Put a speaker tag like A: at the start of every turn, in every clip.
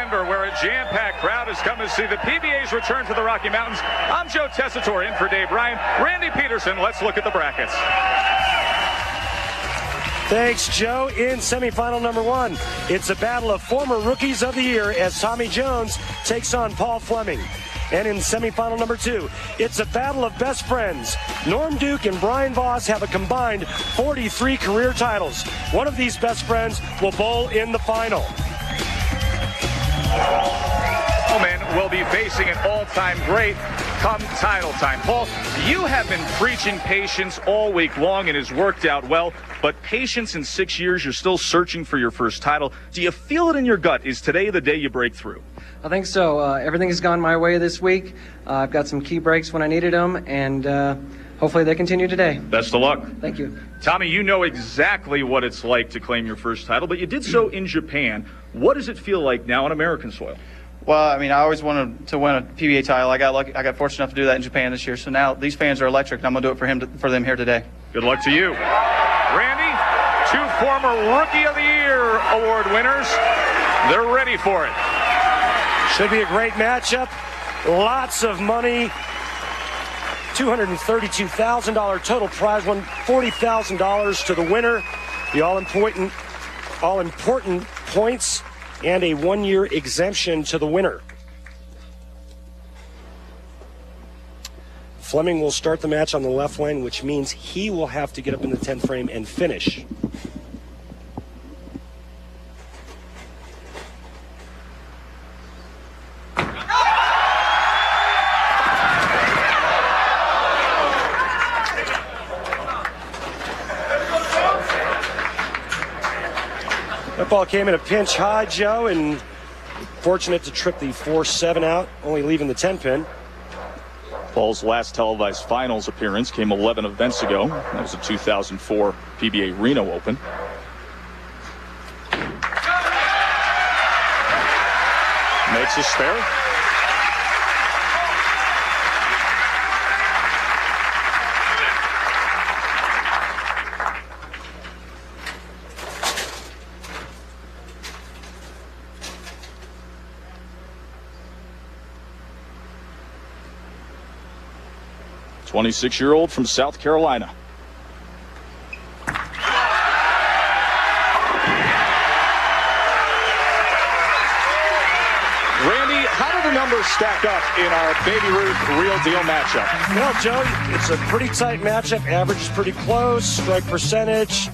A: Denver, where a jam-packed crowd has come to see the PBA's return to the Rocky Mountains. I'm Joe Tessitore in for Dave Ryan. Randy Peterson, let's look at the brackets.
B: Thanks, Joe. In semifinal number 1, it's a battle of former rookies of the year as Tommy Jones takes on Paul Fleming. And in semifinal number 2, it's a battle of best friends. Norm Duke and Brian Voss have a combined 43 career titles. One of these best friends will bowl in the final.
A: Gentlemen will be facing an all-time great come title time. Paul, you have been preaching patience all week long and has worked out well, but patience in 6 years, you're still searching for your first title. Do you feel it in your gut? Is today the day you break through?
C: I think so. Everything has gone my way this week. I've got some key breaks when I needed them, and hopefully they continue today.
A: Best of luck.
C: Thank you.
A: Tommy, you know exactly what it's like to claim your first title, but you did so in Japan. What does it feel like now on American soil?
D: Well, I mean, I always wanted to win a PBA title. I got fortunate enough to do that in Japan this year. So now these fans are electric, and I'm going to do it for them here today.
A: Good luck to you. Randy, 2 former Rookie of the Year award winners. They're ready for it.
B: Should be a great matchup. Lots of money. $232,000 total prize, won $40,000 to the winner. The all-important points and a 1-year exemption to the winner. Fleming will start the match on the left lane, which means he will have to get up in the 10th frame and finish. That ball came in a pinch high, Joe, and fortunate to trip the 4-7 out, only leaving the 10 pin.
A: Paul's last televised finals appearance came 11 events ago. That was the 2004 PBA Reno Open. Makes a spare. "26-year-old from South Carolina." Randy, how do the numbers stack up in our Baby Ruth Real Deal matchup?
B: Well, Joe, it's a pretty tight matchup. Average is pretty close. Strike percentage,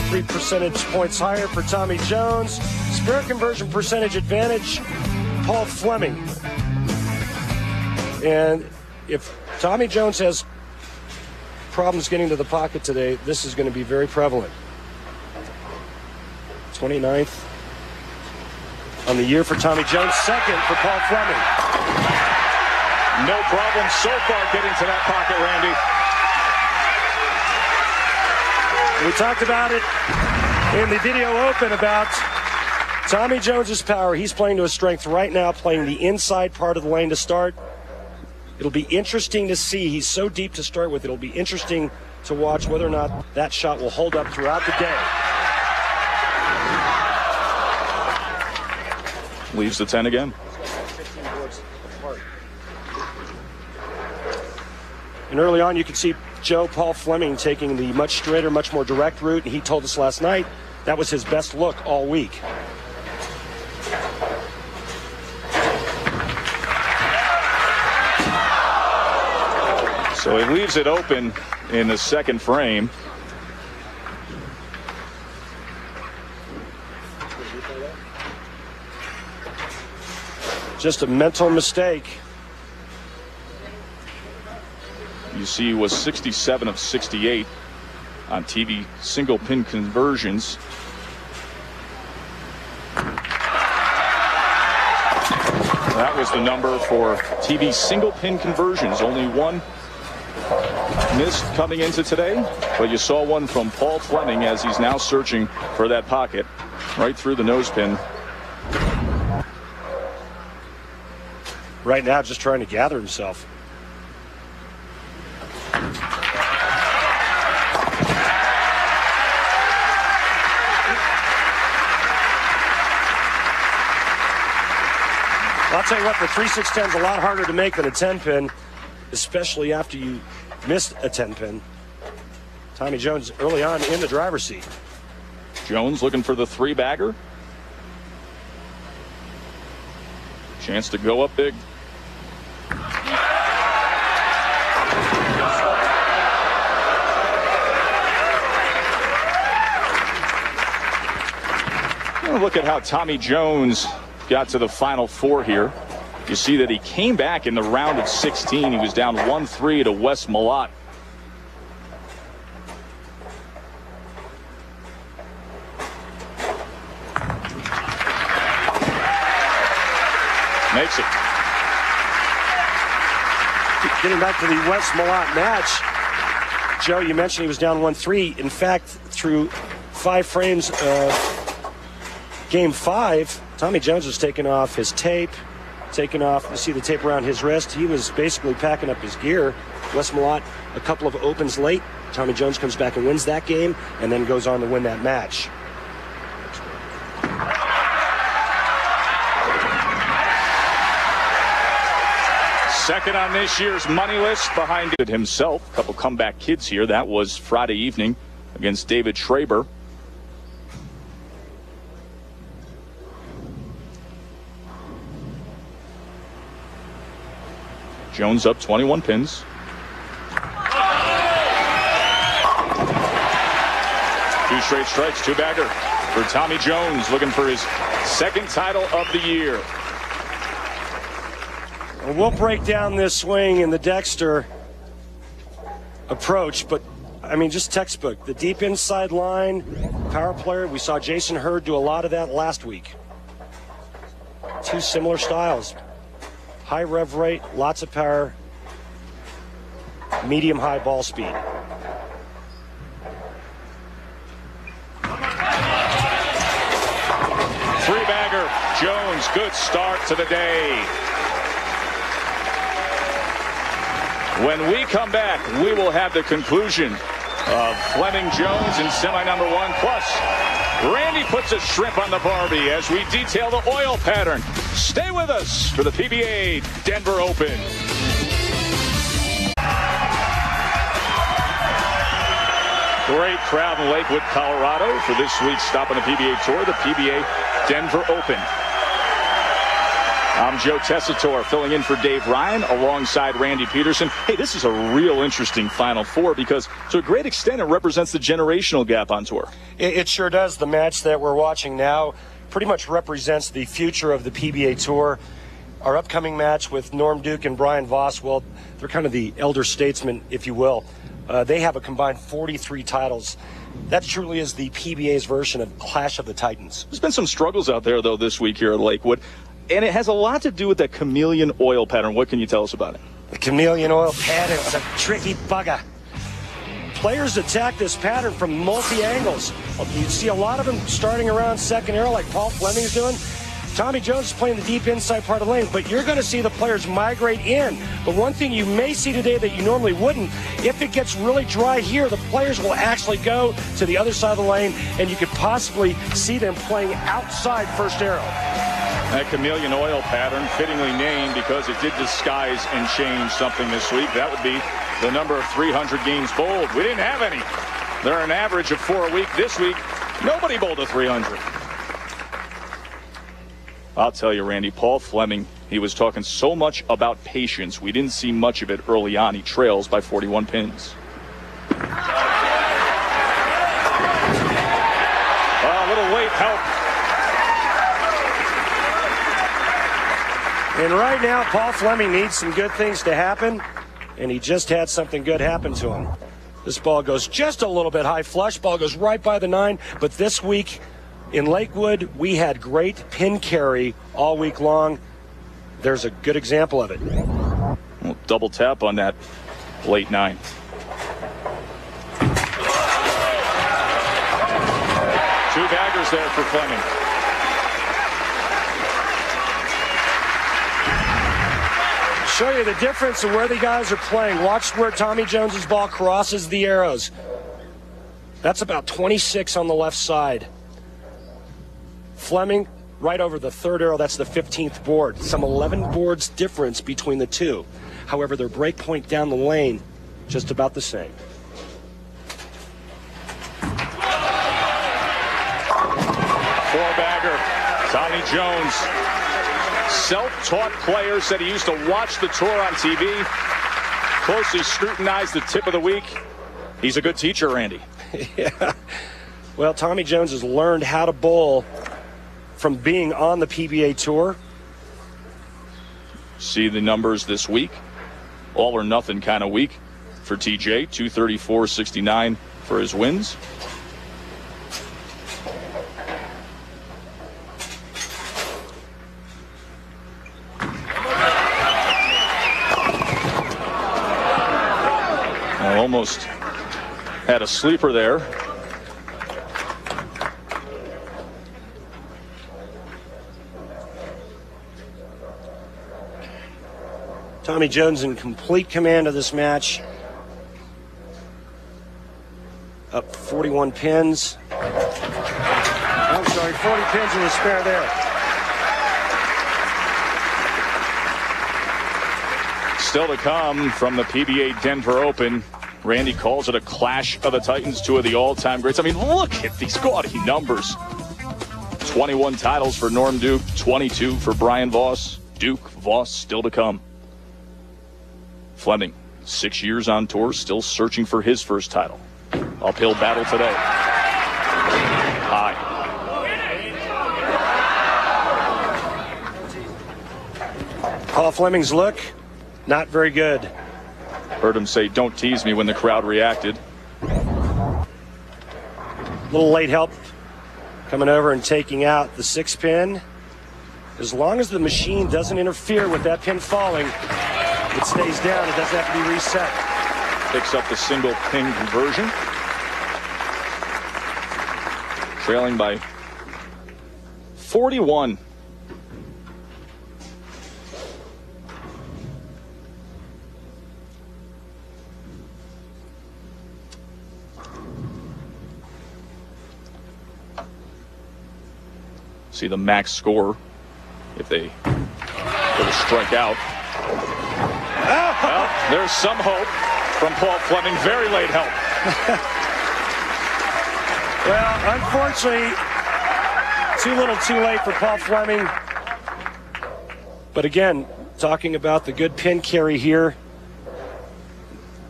B: 3 percentage points higher for Tommy Jones. Spare conversion percentage advantage, Paul Fleming. And if Tommy Jones has problems getting to the pocket today, this is going to be very prevalent. 29th on the year for Tommy Jones, 2nd for Paul Fleming.
A: No problem so far getting to that pocket, Randy.
B: We talked about it in the video open about Tommy Jones's power. He's playing to his strength right now, playing the inside part of the lane to start. It'll be interesting to see. He's so deep to start with. It'll be interesting to watch whether or not that shot will hold up throughout the day.
A: Leaves the 10 again.
B: And early on, you could see Paul Fleming taking the much straighter, much more direct route. And he told us last night that was his best look all week.
A: So he leaves it open in the 2nd frame.
B: Just a mental mistake.
A: You see he was 67 of 68 on TV single pin conversions. That was the number for TV single pin conversions. Only one missed coming into today, but you saw one from Paul Fleming as he's now searching for that pocket right through the nose pin.
B: Right now, just trying to gather himself. I'll tell you what, the 3-6-10 is a lot harder to make than a 10-pin, especially after you missed a 10-pin. Tommy Jones early on in the driver's seat.
A: Jones looking for the 3-bagger. Chance to go up big. Look at how Tommy Jones got to the Final Four here. You see that he came back in the round of 16. He was down 1-3 to Wes Malott. Makes it.
B: Getting back to the Wes Malott match, Joe, you mentioned he was down 1-3. In fact, through 5 frames of Game 5, Tommy Jones was taking off his tape, you see the tape around his wrist. He was basically packing up his gear. Wes Malott, a couple of opens late. Tommy Jones comes back and wins that game and then goes on to win that match.
A: Second on this year's money list behind it himself. A couple comeback kids here. That was Friday evening against David Schraber. Jones up 21 pins. Two straight strikes, 2-bagger for Tommy Jones, looking for his second title of the year.
B: And we'll break down this swing in the Dexter approach, but I mean, just textbook. The deep inside line, power player. We saw Jason Hurd do a lot of that last week. Two similar styles. High rev rate, lots of power, medium high ball speed.
A: Three-bagger, Jones, good start to the day. When we come back, we will have the conclusion of Fleming Jones in semi-number 1. Plus, Randy puts a shrimp on the Barbie as we detail the oil pattern. Stay with us for the PBA Denver Open. Great crowd in Lakewood, Colorado for this week's stop on the PBA Tour, the PBA Denver Open. I'm Joe Tessitore filling in for Dave Ryan alongside Randy Peterson. Hey, this is a real interesting Final Four because to a great extent it represents the generational gap on tour.
B: It sure does. The match that we're watching now pretty much represents the future of the PBA Tour. Our upcoming match with Norm Duke and Brian Voss, well, they're kind of the elder statesmen, if you will. They have a combined 43 titles. That truly is the PBA's version of Clash of the Titans.
A: There's been some struggles out there, though, this week here at Lakewood. And it has a lot to do with that chameleon oil pattern. What can you tell us about it?
B: The chameleon oil pattern is a tricky bugger. Players attack this pattern from multi-angles. You see a lot of them starting around second arrow like Paul Fleming's doing. Tommy Jones is playing the deep inside part of the lane, but you're going to see the players migrate in. But one thing you may see today that you normally wouldn't, if it gets really dry here, the players will actually go to the other side of the lane, and you could possibly see them playing outside first arrow.
A: That chameleon oil pattern, fittingly named because it did disguise and change something this week. That would be the number of 300 games bowled. We didn't have any. They're an average of 4 a week. This week, nobody bowled a 300. I'll tell you, Randy, Paul Fleming, he was talking so much about patience. We didn't see much of it early on. He trails by 41 pins. A little late help.
B: And right now, Paul Fleming needs some good things to happen, and he just had something good happen to him. This ball goes just a little bit high flush. Ball goes right by the 9, but this week in Lakewood, we had great pin carry all week long. There's a good example of it.
A: We'll double tap on that late 9. Two baggers there for Fleming.
B: Show you the difference of where the guys are playing. Watch where Tommy Jones's ball crosses the arrows. That's about 26 on the left side. Fleming right over the third arrow. That's the 15th board. Some 11 boards difference between the two. However, their break point down the lane, just about the same.
A: Four-bagger, Tommy Jones. Self-taught player, said he used to watch the tour on TV, closely scrutinized the tip of the week. He's a good teacher, Randy.
B: Yeah. Well, Tommy Jones has learned how to bowl from being on the PBA tour.
A: See the numbers this week. All or nothing kind of week for TJ. 234.69 for his wins. Almost had a sleeper there.
B: Tommy Jones in complete command of this match. Up 41 pins. I'm sorry, 40 pins in the spare there.
A: Still to come from the PBA Denver Open. Randy calls it a clash of the Titans, two of the all-time greats. I mean, look at these gaudy numbers. 21 titles for Norm Duke, 22 for Brian Voss. Duke, Voss still to come. Fleming, 6 years on tour, still searching for his first title. Uphill battle today. High.
B: Paul Fleming's look, not very good.
A: Heard him say, "Don't tease me," when the crowd reacted.
B: Little late help coming over and taking out the 6 pin. As long as the machine doesn't interfere with that pin falling, it stays down. It doesn't have to be reset.
A: Picks up the single pin conversion. Trailing by 41. See the max score if they go to strike out. Well, there's some hope from Paul Fleming. Very late help.
B: Well, unfortunately, too little too late for Paul Fleming. But again, talking about the good pin carry here.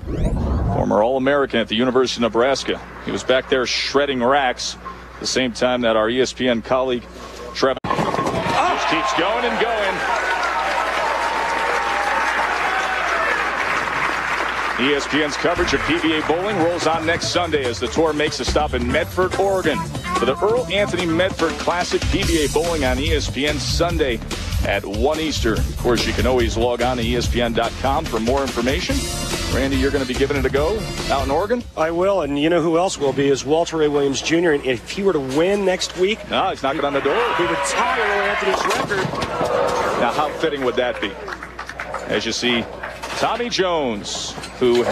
A: Former All-American at the University of Nebraska. He was back there shredding racks the same time that our ESPN colleague Trevin just keeps going and going. ESPN's coverage of PBA bowling rolls on next Sunday as the tour makes a stop in Medford, Oregon for the Earl Anthony Medford Classic PBA Bowling on ESPN Sunday at 1 Eastern. Of course, you can always log on to ESPN.com for more information. Randy, you're going to be giving it a go out in Oregon?
B: I will, and you know who else will be is Walter Ray Williams Jr. And if he were to win next week,
A: no, he's knocking on the door.
B: He would tie Earl Anthony's record.
A: Now, how fitting would that be? As you see, Tommy Jones, who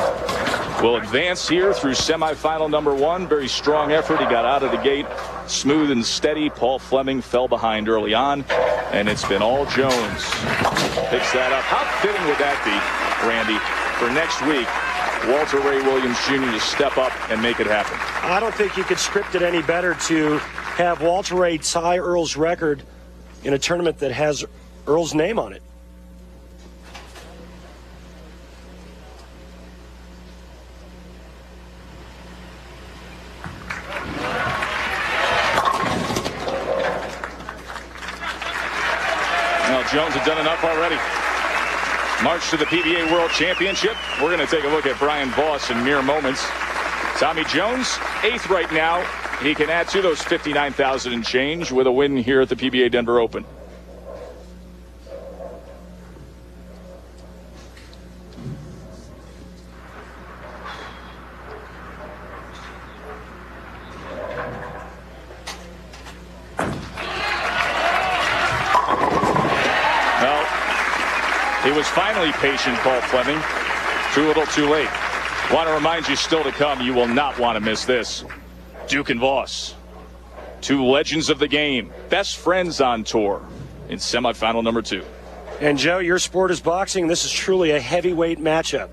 A: will advance here through semifinal number 1. Very strong effort. He got out of the gate smooth and steady. Paul Fleming fell behind early on, and it's been all Jones. Picks that up. How fitting would that be, Randy, for next week, Walter Ray Williams Jr. to step up and make it happen?
B: I don't think you could script it any better to have Walter Ray tie Earl's record in a tournament that has Earl's name on it.
A: Well, Jones had done enough already. March to the PBA World Championship. We're going to take a look at Brian Voss in mere moments. Tommy Jones, 8th right now. He can add to those 59,000 and change with a win here at the PBA Denver Open. He was finally patient, Paul Fleming. Too little, too late. Want to remind you, still to come, you will not want to miss this. Duke and Voss. Two legends of the game, best friends on tour in semifinal number 2.
B: And Joe, your sport is boxing. This is truly a heavyweight matchup.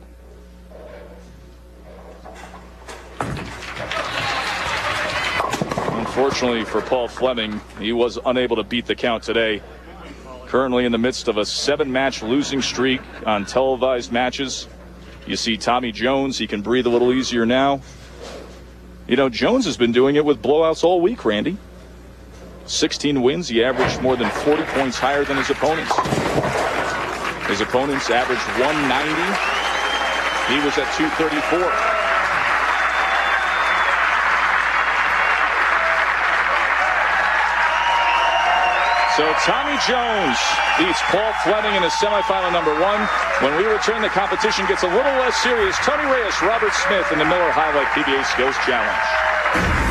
A: Unfortunately for Paul Fleming, he was unable to beat the count today. Currently in the midst of a 7-match losing streak on televised matches. You see Tommy Jones, he can breathe a little easier now. You know, Jones has been doing it with blowouts all week, Randy. 16 wins, he averaged more than 40 points higher than his opponents. His opponents averaged 190. He was at 234. So Tommy Jones beats Paul Fleming in the semifinal number 1. When we return, the competition gets a little less serious. Tony Reyes, Robert Smith in the Miller High Life PBA Skills Challenge.